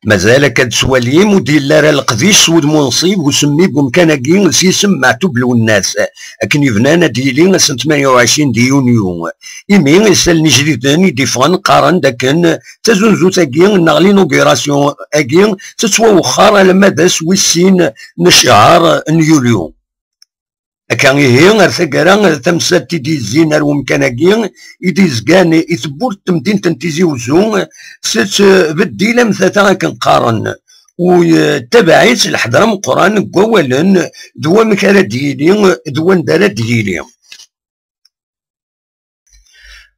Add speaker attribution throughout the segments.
Speaker 1: مازال كاد سواليم ودير لارا القديس ود منصيب وسمي بمكانكي سيسم معتوب لو الناس اكن يفنانا ديلي سنة 28 دي يونيو ايمي يسال نجريدان ديفان قارن داكن تزنزو تاكي نغلي نوغيراسيون اكي تتوا وخار على مدى سويسين نشعار نيوليو كان هي غير ثقرا تمثال تيدي الزينر ومكانكي يديزكان يثبور تمدين تنتيزي وزون ست بدي لم ثلاثة كنقارن وتبعيت الحضرم قران قوالا دوا مكالا ديالي دوا ندارا ديالي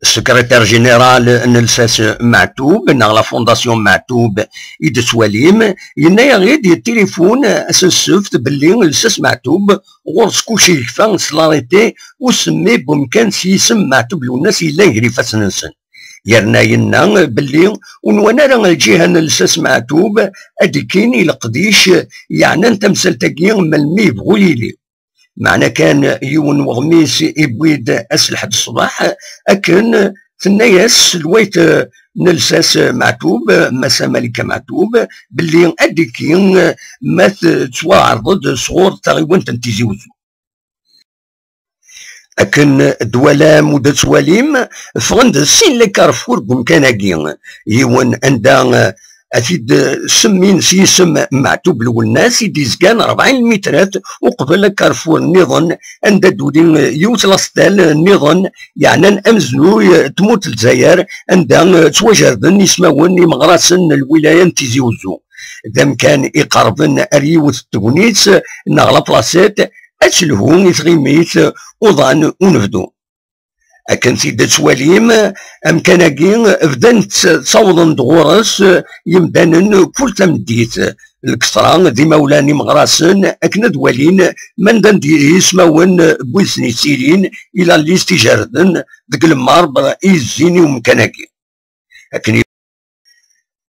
Speaker 1: السكرتير جينيرال نلساس معتوب نغ لا فونداسيون معتوب يد سواليم ينايا غير ديال التليفون اسسفت باللي لساس معتوب غورس كلشي يكفى سلاريتي وسمي بمكان سيسم معتوب للناس الا يجري فاسنسن يرنا ينا باللي ونوانا راه الجهه نلساس معتوب ادي كاين القديش يعني انت مسلتكي ملمي بغوليلي معنا كان يون وغميس يبويد اس لحد الصباح اكن ثناياس الويت نلساس معتوب مسا ملكة معتوب باللي اديكين ما تواعرض صغور تغيوان تنتيزي وزو اكن دولا مدة سواليم فغند سين لي كارفور بمكاناكين يون عندها أفيد سمين سيسم معتوب للناس يديزكان 40 مترات وقبل كارفور النظام عند دودين يوصل ستال النظام يعني أمزنو تموت الجزائر عندها تواجدن يسمون مغرسن الولاية تيزي وزو إذا كان يقربن أريوث التونيس نغلا بلاصات أتلهون يتغيميت وضان ونفدو أكن سيدة سواليم أمكاناكي بدان تصوضن دغورس يمدانن كل تمديت الكثرة دي مولاني مغراسن أكن دوالين من دان دي يسمون بويسني سيرين إلى اللي استجاردن ديك المارب إيزيني ومكاناكي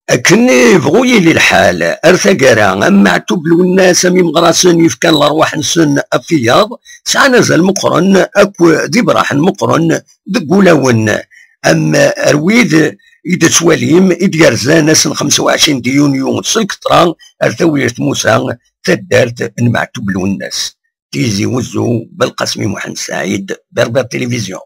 Speaker 1: أكن يبغوي لي الحال أرثقرا أما معتوب الناس مي مغراسن يفكان الأرواح نسن أفياض سعنا زال مقرن أكو دي براح مقرن دقولاون أما أرويد إذا تواليم إذا يرزان سن 25 دي يونيو سلك طران أرثوية موسى تدارت المعتوب الناس تيزي وزو بالقسمي محمد سعيد بربر تلفزيون.